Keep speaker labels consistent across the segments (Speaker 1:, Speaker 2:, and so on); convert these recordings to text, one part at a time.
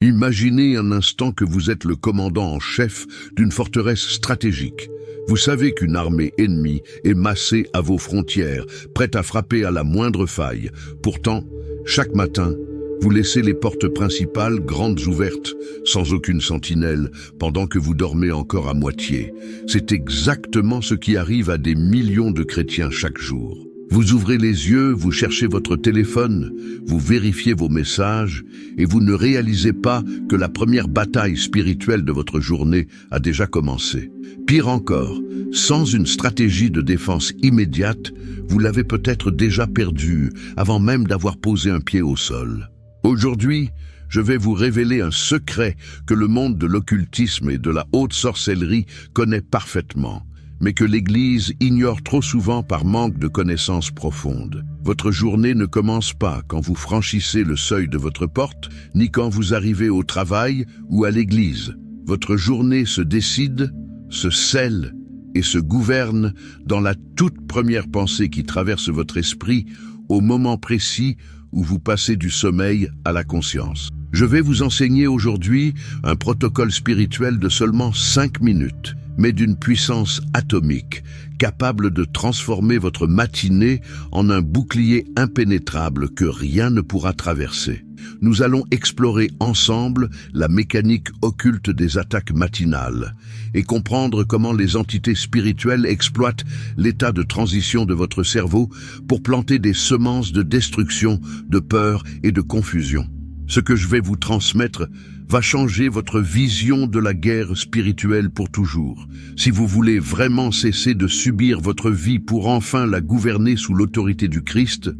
Speaker 1: Imaginez un instant que vous êtes le commandant en chef d'une forteresse stratégique. Vous savez qu'une armée ennemie est massée à vos frontières, prête à frapper à la moindre faille. Pourtant, chaque matin, vous laissez les portes principales grandes ouvertes, sans aucune sentinelle, pendant que vous dormez encore à moitié. C'est exactement ce qui arrive à des millions de chrétiens chaque jour. Vous ouvrez les yeux, vous cherchez votre téléphone, vous vérifiez vos messages et vous ne réalisez pas que la première bataille spirituelle de votre journée a déjà commencé. Pire encore, sans une stratégie de défense immédiate, vous l'avez peut-être déjà perdue avant même d'avoir posé un pied au sol. Aujourd'hui, je vais vous révéler un secret que le monde de l'occultisme et de la haute sorcellerie connaît parfaitement, mais que l'Église ignore trop souvent par manque de connaissances profondes. Votre journée ne commence pas quand vous franchissez le seuil de votre porte, ni quand vous arrivez au travail ou à l'église. Votre journée se décide, se scelle et se gouverne dans la toute première pensée qui traverse votre esprit au moment précis où vous passez du sommeil à la conscience. Je vais vous enseigner aujourd'hui un protocole spirituel de seulement 5 minutes, mais d'une puissance atomique, capable de transformer votre matinée en un bouclier impénétrable que rien ne pourra traverser. Nous allons explorer ensemble la mécanique occulte des attaques matinales et comprendre comment les entités spirituelles exploitent l'état de transition de votre cerveau pour planter des semences de destruction, de peur et de confusion. Ce que je vais vous transmettre va changer votre vision de la guerre spirituelle pour toujours. Si vous voulez vraiment cesser de subir votre vie pour enfin la gouverner sous l'autorité du Christ,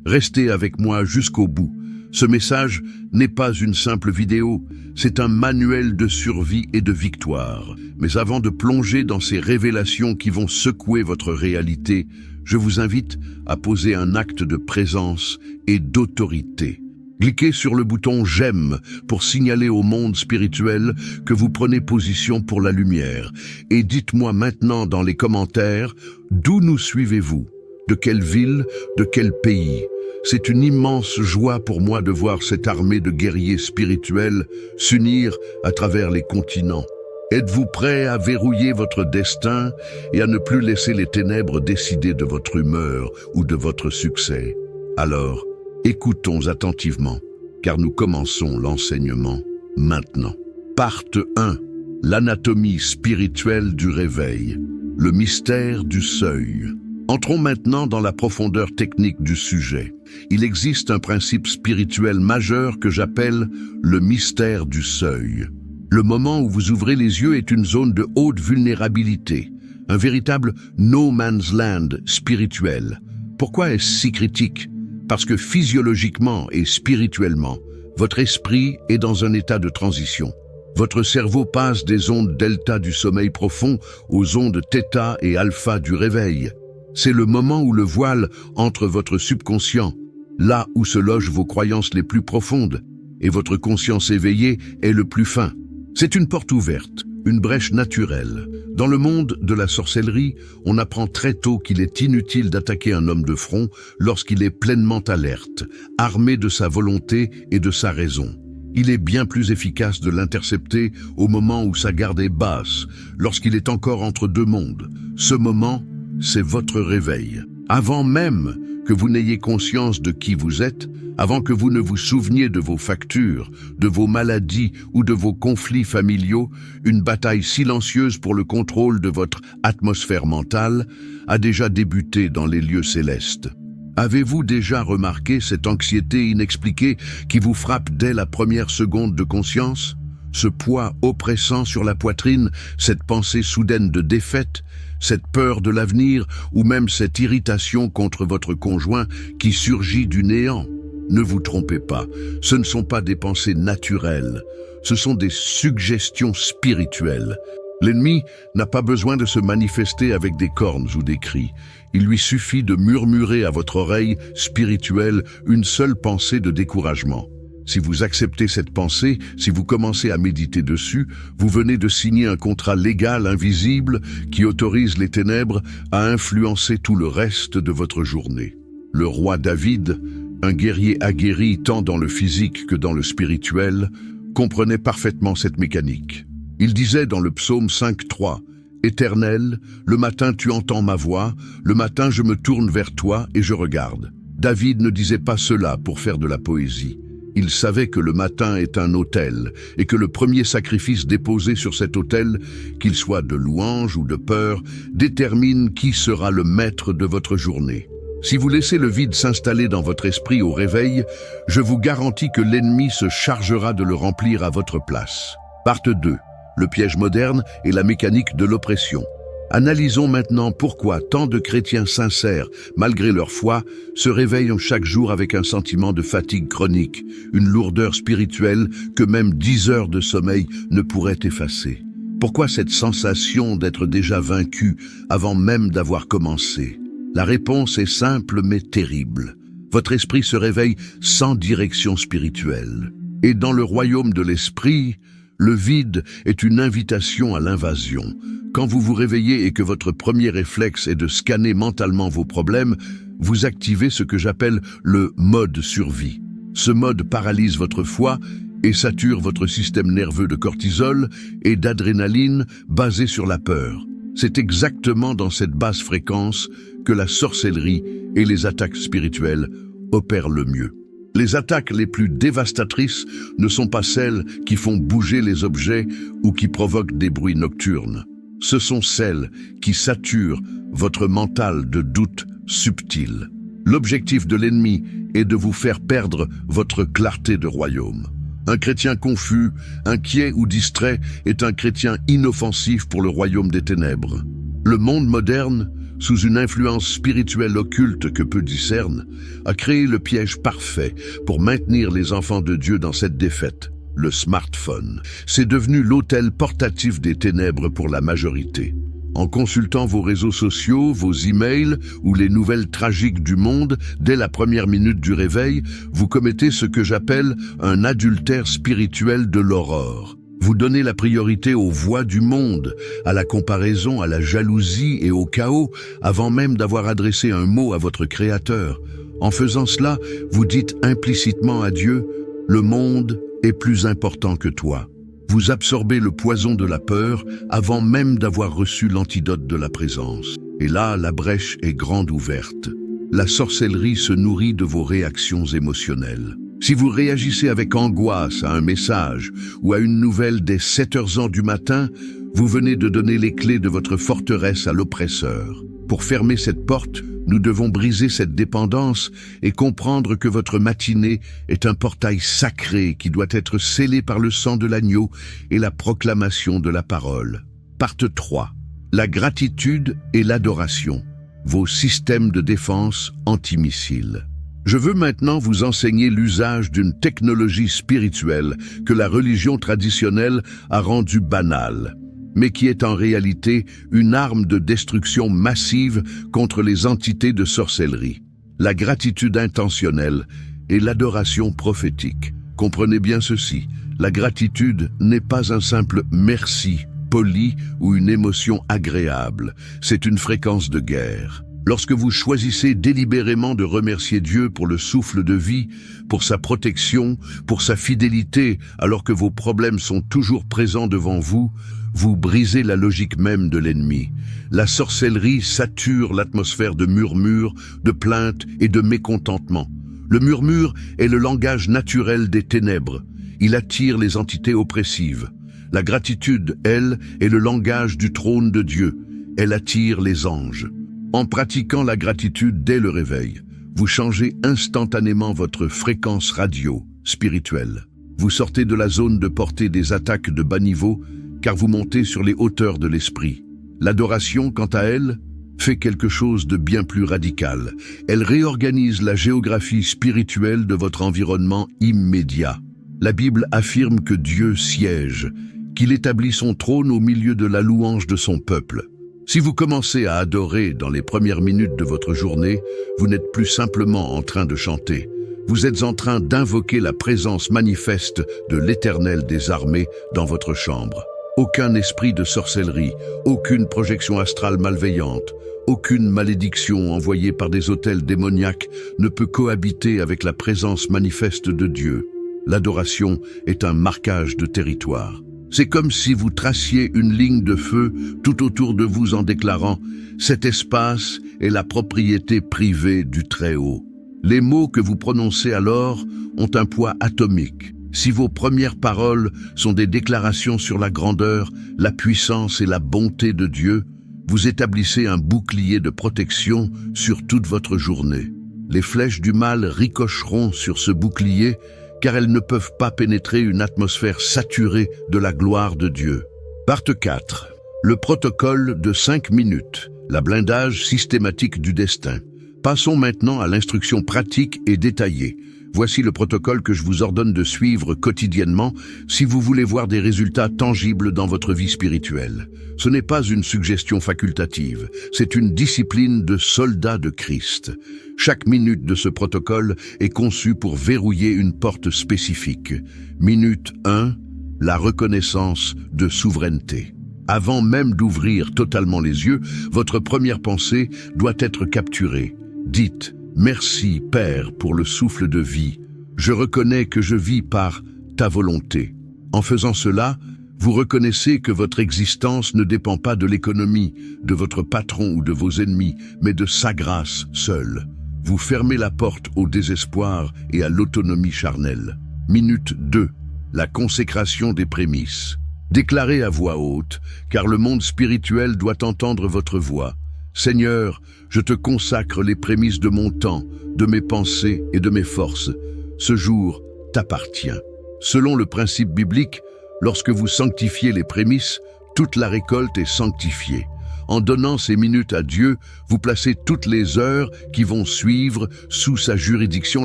Speaker 1: restez avec moi jusqu'au bout. Ce message n'est pas une simple vidéo, c'est un manuel de survie et de victoire. Mais avant de plonger dans ces révélations qui vont secouer votre réalité, je vous invite à poser un acte de présence et d'autorité. Cliquez sur le bouton « J'aime » pour signaler au monde spirituel que vous prenez position pour la lumière. Et dites-moi maintenant dans les commentaires d'où nous suivez-vous, de quelle ville, de quel pays. C'est une immense joie pour moi de voir cette armée de guerriers spirituels s'unir à travers les continents. Êtes-vous prêt à verrouiller votre destin et à ne plus laisser les ténèbres décider de votre humeur ou de votre succès? Alors, écoutons attentivement, car nous commençons l'enseignement maintenant. Part 1. L'anatomie spirituelle du réveil. Le mystère du seuil. Entrons maintenant dans la profondeur technique du sujet. Il existe un principe spirituel majeur que j'appelle le mystère du seuil. Le moment où vous ouvrez les yeux est une zone de haute vulnérabilité, un véritable no man's land spirituel. Pourquoi est-ce si critique? Parce que physiologiquement et spirituellement, votre esprit est dans un état de transition. Votre cerveau passe des ondes delta du sommeil profond aux ondes θ et alpha du réveil. C'est le moment où le voile entre votre subconscient, là où se logent vos croyances les plus profondes, et votre conscience éveillée est le plus fin. C'est une porte ouverte, une brèche naturelle. Dans le monde de la sorcellerie, on apprend très tôt qu'il est inutile d'attaquer un homme de front lorsqu'il est pleinement alerte, armé de sa volonté et de sa raison. Il est bien plus efficace de l'intercepter au moment où sa garde est basse, lorsqu'il est encore entre deux mondes. Ce moment, c'est votre réveil. Avant même que vous n'ayez conscience de qui vous êtes, avant que vous ne vous souveniez de vos factures, de vos maladies ou de vos conflits familiaux, une bataille silencieuse pour le contrôle de votre atmosphère mentale a déjà débuté dans les lieux célestes. Avez-vous déjà remarqué cette anxiété inexpliquée qui vous frappe dès la première seconde de conscience? Ce poids oppressant sur la poitrine, cette pensée soudaine de défaite, cette peur de l'avenir ou même cette irritation contre votre conjoint qui surgit du néant? Ne vous trompez pas, ce ne sont pas des pensées naturelles, ce sont des suggestions spirituelles. L'ennemi n'a pas besoin de se manifester avec des cornes ou des cris. Il lui suffit de murmurer à votre oreille spirituelle une seule pensée de découragement. Si vous acceptez cette pensée, si vous commencez à méditer dessus, vous venez de signer un contrat légal invisible qui autorise les ténèbres à influencer tout le reste de votre journée. Le roi David, un guerrier aguerri tant dans le physique que dans le spirituel, comprenait parfaitement cette mécanique. Il disait dans le psaume 5:3, « Éternel, le matin tu entends ma voix, le matin je me tourne vers toi et je regarde. » David ne disait pas cela pour faire de la poésie. Il savait que le matin est un autel et que le premier sacrifice déposé sur cet autel, qu'il soit de louange ou de peur, détermine qui sera le maître de votre journée. Si vous laissez le vide s'installer dans votre esprit au réveil, je vous garantis que l'ennemi se chargera de le remplir à votre place. Partie 2. Le piège moderne et la mécanique de l'oppression. Analysons maintenant pourquoi tant de chrétiens sincères, malgré leur foi, se réveillent chaque jour avec un sentiment de fatigue chronique, une lourdeur spirituelle que même 10 heures de sommeil ne pourraient effacer. Pourquoi cette sensation d'être déjà vaincu avant même d'avoir commencé? La réponse est simple mais terrible. Votre esprit se réveille sans direction spirituelle. Et dans le royaume de l'esprit, le vide est une invitation à l'invasion. Quand vous vous réveillez et que votre premier réflexe est de scanner mentalement vos problèmes, vous activez ce que j'appelle le mode survie. Ce mode paralyse votre foi et sature votre système nerveux de cortisol et d'adrénaline basé sur la peur. C'est exactement dans cette basse fréquence que la sorcellerie et les attaques spirituelles opèrent le mieux. Les attaques les plus dévastatrices ne sont pas celles qui font bouger les objets ou qui provoquent des bruits nocturnes. Ce sont celles qui saturent votre mental de doutes subtils. L'objectif de l'ennemi est de vous faire perdre votre clarté de royaume. Un chrétien confus, inquiet ou distrait est un chrétien inoffensif pour le royaume des ténèbres. Le monde moderne, sous une influence spirituelle occulte que peu discernent, a créé le piège parfait pour maintenir les enfants de Dieu dans cette défaite. Le smartphone. C'est devenu l'autel portatif des ténèbres pour la majorité. En consultant vos réseaux sociaux, vos emails ou les nouvelles tragiques du monde, dès la première minute du réveil, vous commettez ce que j'appelle un adultère spirituel de l'aurore. Vous donnez la priorité aux voix du monde, à la comparaison, à la jalousie et au chaos, avant même d'avoir adressé un mot à votre Créateur. En faisant cela, vous dites implicitement à Dieu, « Le monde est plus important que toi ». Vous absorbez le poison de la peur avant même d'avoir reçu l'antidote de la présence. Et là, la brèche est grande ouverte. La sorcellerie se nourrit de vos réactions émotionnelles. Si vous réagissez avec angoisse à un message ou à une nouvelle dès 7h du matin, vous venez de donner les clés de votre forteresse à l'oppresseur. Pour fermer cette porte, nous devons briser cette dépendance et comprendre que votre matinée est un portail sacré qui doit être scellé par le sang de l'agneau et la proclamation de la parole. Partie 3. La gratitude et l'adoration. Vos systèmes de défense antimissiles. Je veux maintenant vous enseigner l'usage d'une technologie spirituelle que la religion traditionnelle a rendue banale, mais qui est en réalité une arme de destruction massive contre les entités de sorcellerie. La gratitude intentionnelle et l'adoration prophétique. Comprenez bien ceci, la gratitude n'est pas un simple merci poli ou une émotion agréable, c'est une fréquence de guerre. Lorsque vous choisissez délibérément de remercier Dieu pour le souffle de vie, pour sa protection, pour sa fidélité, alors que vos problèmes sont toujours présents devant vous, vous brisez la logique même de l'ennemi. La sorcellerie sature l'atmosphère de murmures, de plaintes et de mécontentement. Le murmure est le langage naturel des ténèbres. Il attire les entités oppressives. La gratitude, elle, est le langage du trône de Dieu. Elle attire les anges. En pratiquant la gratitude dès le réveil, vous changez instantanément votre fréquence radio spirituelle. Vous sortez de la zone de portée des attaques de bas niveau, car vous montez sur les hauteurs de l'esprit. L'adoration, quant à elle, fait quelque chose de bien plus radical. Elle réorganise la géographie spirituelle de votre environnement immédiat. La Bible affirme que Dieu siège, qu'il établit son trône au milieu de la louange de son peuple. Si vous commencez à adorer dans les premières minutes de votre journée, vous n'êtes plus simplement en train de chanter. Vous êtes en train d'invoquer la présence manifeste de l'Éternel des armées dans votre chambre. Aucun esprit de sorcellerie, aucune projection astrale malveillante, aucune malédiction envoyée par des autels démoniaques ne peut cohabiter avec la présence manifeste de Dieu. L'adoration est un marquage de territoire. C'est comme si vous traciez une ligne de feu tout autour de vous en déclarant « Cet espace est la propriété privée du Très-Haut ». Les mots que vous prononcez alors ont un poids atomique. Si vos premières paroles sont des déclarations sur la grandeur, la puissance et la bonté de Dieu, vous établissez un bouclier de protection sur toute votre journée. Les flèches du mal ricocheront sur ce bouclier car elles ne peuvent pas pénétrer une atmosphère saturée de la gloire de Dieu. Partie 4. Le protocole de 5 minutes, la blindage systématique du destin. Passons maintenant à l'instruction pratique et détaillée. Voici le protocole que je vous ordonne de suivre quotidiennement si vous voulez voir des résultats tangibles dans votre vie spirituelle. Ce n'est pas une suggestion facultative, c'est une discipline de soldat de Christ. Chaque minute de ce protocole est conçue pour verrouiller une porte spécifique. Minute 1, la reconnaissance de souveraineté. Avant même d'ouvrir totalement les yeux, votre première pensée doit être capturée. Dites « Merci, Père, pour le souffle de vie. Je reconnais que je vis par ta volonté. » En faisant cela, vous reconnaissez que votre existence ne dépend pas de l'économie, de votre patron ou de vos ennemis, mais de sa grâce seule. Vous fermez la porte au désespoir et à l'autonomie charnelle. Minute 2. La consécration des prémices. Déclarez à voix haute, car le monde spirituel doit entendre votre voix. Seigneur, je te consacre les prémices de mon temps, de mes pensées et de mes forces. Ce jour t'appartient. Selon le principe biblique, lorsque vous sanctifiez les prémices, toute la récolte est sanctifiée. En donnant ces minutes à Dieu, vous placez toutes les heures qui vont suivre sous sa juridiction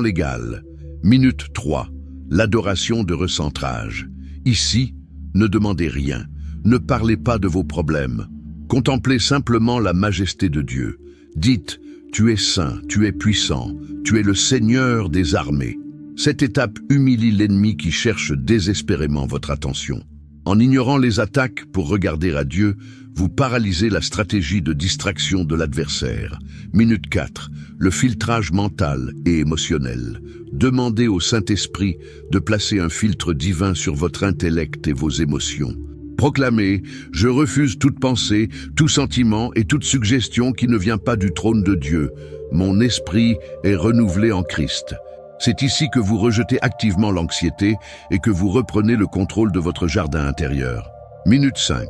Speaker 1: légale. Minute 3. L'adoration de recentrage. Ici, ne demandez rien. Ne parlez pas de vos problèmes. Contemplez simplement la majesté de Dieu. Dites, tu es saint, tu es puissant, tu es le Seigneur des armées. Cette étape humilie l'ennemi qui cherche désespérément votre attention. En ignorant les attaques pour regarder à Dieu, vous paralysez la stratégie de distraction de l'adversaire. Minute 4. Le filtrage mental et émotionnel. Demandez au Saint-Esprit de placer un filtre divin sur votre intellect et vos émotions. Proclamez « Je refuse toute pensée, tout sentiment et toute suggestion qui ne vient pas du trône de Dieu. Mon esprit est renouvelé en Christ. » C'est ici que vous rejetez activement l'anxiété et que vous reprenez le contrôle de votre jardin intérieur. Minute 5.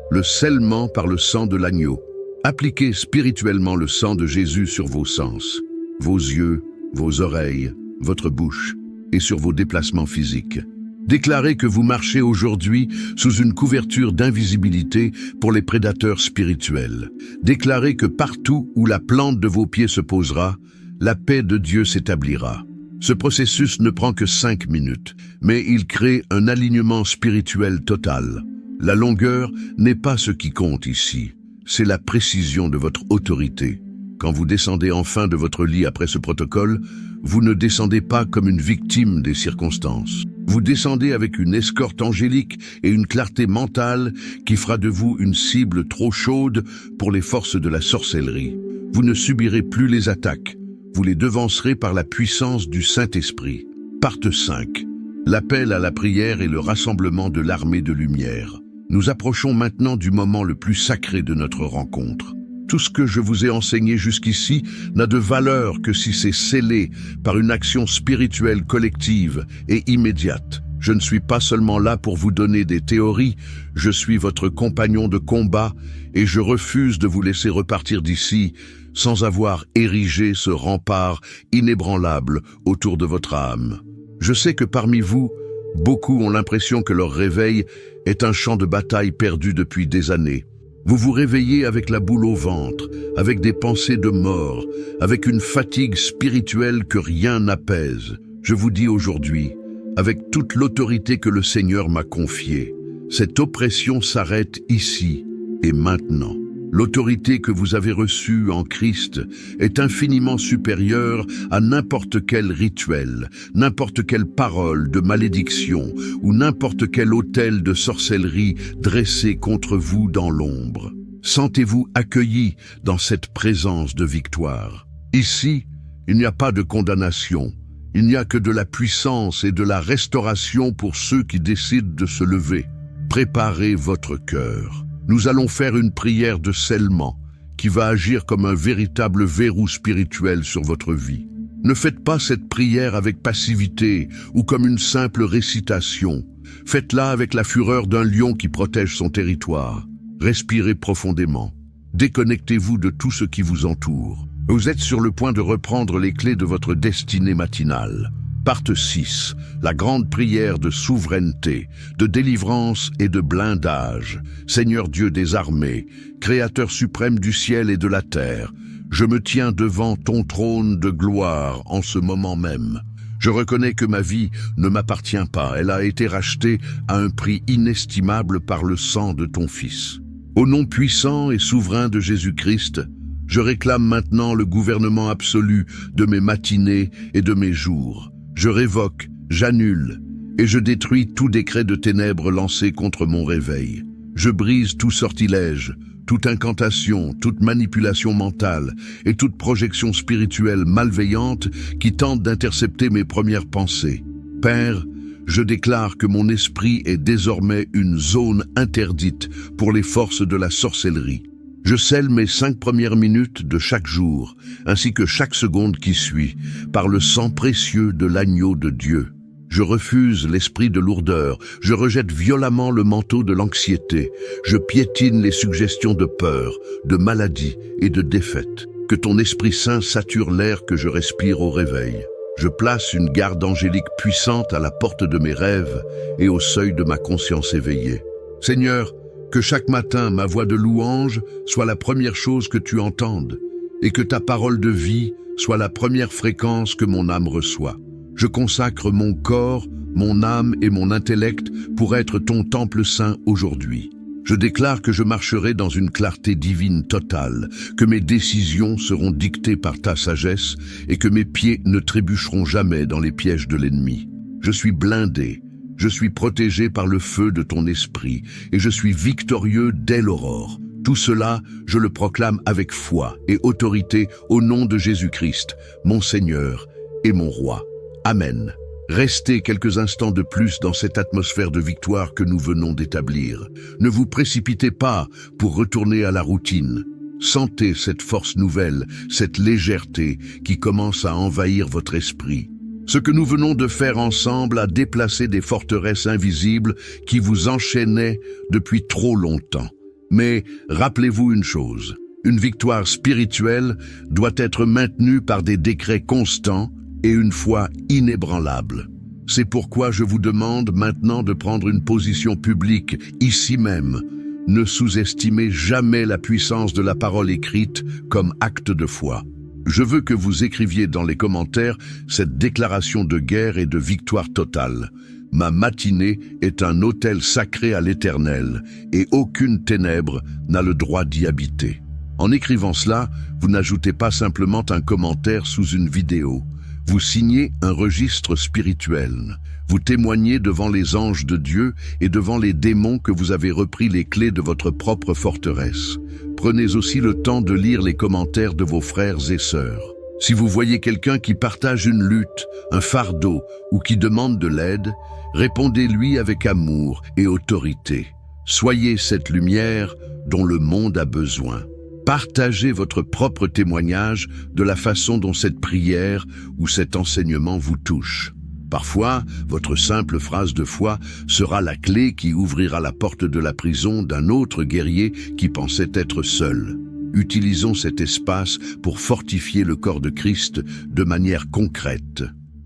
Speaker 1: Le scellement par le sang de l'agneau. Appliquez spirituellement le sang de Jésus sur vos sens, vos yeux, vos oreilles, votre bouche et sur vos déplacements physiques. Déclarez que vous marchez aujourd'hui sous une couverture d'invisibilité pour les prédateurs spirituels. Déclarez que partout où la plante de vos pieds se posera, la paix de Dieu s'établira. Ce processus ne prend que 5 minutes, mais il crée un alignement spirituel total. La longueur n'est pas ce qui compte ici, c'est la précision de votre autorité. Quand vous descendez enfin de votre lit après ce protocole, vous ne descendez pas comme une victime des circonstances. Vous descendez avec une escorte angélique et une clarté mentale qui fera de vous une cible trop chaude pour les forces de la sorcellerie. Vous ne subirez plus les attaques. Vous les devancerez par la puissance du Saint-Esprit. Partie 5. L'appel à la prière et le rassemblement de l'armée de lumière. Nous approchons maintenant du moment le plus sacré de notre rencontre. Tout ce que je vous ai enseigné jusqu'ici n'a de valeur que si c'est scellé par une action spirituelle collective et immédiate. Je ne suis pas seulement là pour vous donner des théories, je suis votre compagnon de combat et je refuse de vous laisser repartir d'ici sans avoir érigé ce rempart inébranlable autour de votre âme. Je sais que parmi vous, beaucoup ont l'impression que leur réveil est un champ de bataille perdu depuis des années. Vous vous réveillez avec la boule au ventre, avec des pensées de mort, avec une fatigue spirituelle que rien n'apaise. Je vous dis aujourd'hui, avec toute l'autorité que le Seigneur m'a confiée, cette oppression s'arrête ici et maintenant. L'autorité que vous avez reçue en Christ est infiniment supérieure à n'importe quel rituel, n'importe quelle parole de malédiction ou n'importe quel autel de sorcellerie dressé contre vous dans l'ombre. Sentez-vous accueillis dans cette présence de victoire. Ici, il n'y a pas de condamnation, Il n'y a que de la puissance et de la restauration pour ceux qui décident de se lever. Préparez votre cœur. Nous allons faire une prière de scellement qui va agir comme un véritable verrou spirituel sur votre vie. Ne faites pas cette prière avec passivité ou comme une simple récitation. Faites-la avec la fureur d'un lion qui protège son territoire. Respirez profondément. Déconnectez-vous de tout ce qui vous entoure. Vous êtes sur le point de reprendre les clés de votre destinée matinale. Parte 6, la grande prière de souveraineté, de délivrance et de blindage. Seigneur Dieu des armées, Créateur suprême du ciel et de la terre, je me tiens devant ton trône de gloire en ce moment même. Je reconnais que ma vie ne m'appartient pas, elle a été rachetée à un prix inestimable par le sang de ton Fils. Au nom puissant et souverain de Jésus-Christ, je réclame maintenant le gouvernement absolu de mes matinées et de mes jours. Je révoque, j'annule et je détruis tout décret de ténèbres lancé contre mon réveil. Je brise tout sortilège, toute incantation, toute manipulation mentale et toute projection spirituelle malveillante qui tente d'intercepter mes premières pensées. Père, je déclare que mon esprit est désormais une zone interdite pour les forces de la sorcellerie. Je scelle mes 5 premières minutes de chaque jour, ainsi que chaque seconde qui suit, par le sang précieux de l'agneau de Dieu. Je refuse l'esprit de lourdeur, je rejette violemment le manteau de l'anxiété, je piétine les suggestions de peur, de maladie et de défaite. Que ton Esprit Saint sature l'air que je respire au réveil. Je place une garde angélique puissante à la porte de mes rêves et au seuil de ma conscience éveillée. Seigneur, que chaque matin ma voix de louange soit la première chose que tu entendes et que ta parole de vie soit la première fréquence que mon âme reçoit. Je consacre mon corps, mon âme et mon intellect pour être ton temple saint aujourd'hui. Je déclare que je marcherai dans une clarté divine totale, que mes décisions seront dictées par ta sagesse et que mes pieds ne trébucheront jamais dans les pièges de l'ennemi. Je suis blindé, je suis protégé par le feu de ton esprit et je suis victorieux dès l'aurore. Tout cela, je le proclame avec foi et autorité au nom de Jésus-Christ, mon Seigneur et mon Roi. Amen. Restez quelques instants de plus dans cette atmosphère de victoire que nous venons d'établir. Ne vous précipitez pas pour retourner à la routine. Sentez cette force nouvelle, cette légèreté qui commence à envahir votre esprit. Ce que nous venons de faire ensemble a déplacé des forteresses invisibles qui vous enchaînaient depuis trop longtemps. Mais rappelez-vous une chose, une victoire spirituelle doit être maintenue par des décrets constants et une foi inébranlable. C'est pourquoi je vous demande maintenant de prendre une position publique, ici même. Ne sous-estimez jamais la puissance de la parole écrite comme acte de foi. Je veux que vous écriviez dans les commentaires cette déclaration de guerre et de victoire totale. Ma matinée est un autel sacré à l'Éternel, et aucune ténèbre n'a le droit d'y habiter. En écrivant cela, vous n'ajoutez pas simplement un commentaire sous une vidéo. Vous signez un registre spirituel. Vous témoignez devant les anges de Dieu et devant les démons que vous avez repris les clés de votre propre forteresse. Prenez aussi le temps de lire les commentaires de vos frères et sœurs. Si vous voyez quelqu'un qui partage une lutte, un fardeau ou qui demande de l'aide, répondez-lui avec amour et autorité. Soyez cette lumière dont le monde a besoin. Partagez votre propre témoignage de la façon dont cette prière ou cet enseignement vous touche. Parfois, votre simple phrase de foi sera la clé qui ouvrira la porte de la prison d'un autre guerrier qui pensait être seul. Utilisons cet espace pour fortifier le corps de Christ de manière concrète.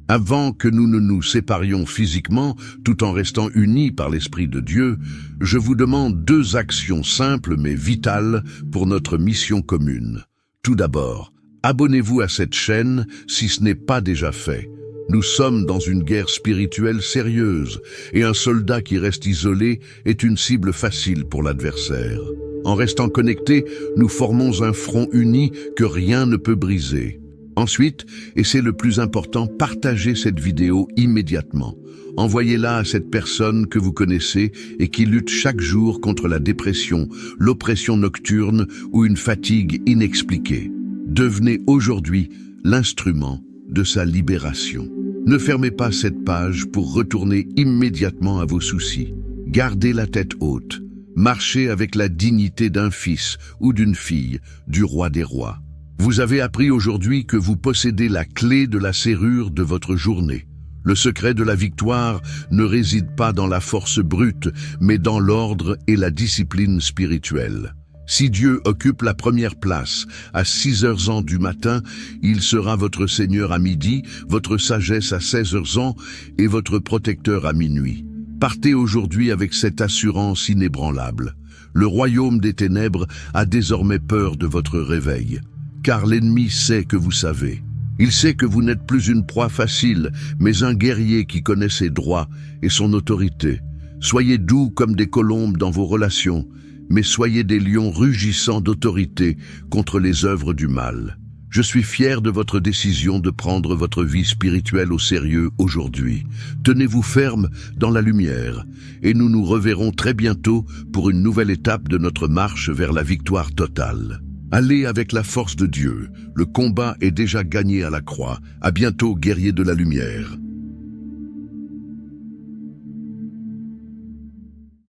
Speaker 1: Avant que nous ne nous séparions physiquement, tout en restant unis par l'Esprit de Dieu, je vous demande 2 actions simples mais vitales pour notre mission commune. Tout d'abord, abonnez-vous à cette chaîne si ce n'est pas déjà fait. Nous sommes dans une guerre spirituelle sérieuse et un soldat qui reste isolé est une cible facile pour l'adversaire. En restant connectés, nous formons un front uni que rien ne peut briser. Ensuite, et c'est le plus important, partagez cette vidéo immédiatement. Envoyez-la à cette personne que vous connaissez et qui lutte chaque jour contre la dépression, l'oppression nocturne ou une fatigue inexpliquée. Devenez aujourd'hui l'instrument de sa libération. Ne fermez pas cette page pour retourner immédiatement à vos soucis. Gardez la tête haute. Marchez avec la dignité d'un fils ou d'une fille du roi des rois. Vous avez appris aujourd'hui que vous possédez la clé de la serrure de votre journée. Le secret de la victoire ne réside pas dans la force brute, mais dans l'ordre et la discipline spirituelle. Si Dieu occupe la première place à 6h du matin, il sera votre Seigneur à midi, votre sagesse à 16h et votre protecteur à minuit. Partez aujourd'hui avec cette assurance inébranlable. Le royaume des ténèbres a désormais peur de votre réveil, car l'ennemi sait que vous savez. Il sait que vous n'êtes plus une proie facile, mais un guerrier qui connaît ses droits et son autorité. Soyez doux comme des colombes dans vos relations, mais soyez des lions rugissants d'autorité contre les œuvres du mal. Je suis fier de votre décision de prendre votre vie spirituelle au sérieux aujourd'hui. Tenez-vous ferme dans la lumière, et nous nous reverrons très bientôt pour une nouvelle étape de notre marche vers la victoire totale. Allez avec la force de Dieu, le combat est déjà gagné à la croix. À bientôt, guerriers de la lumière.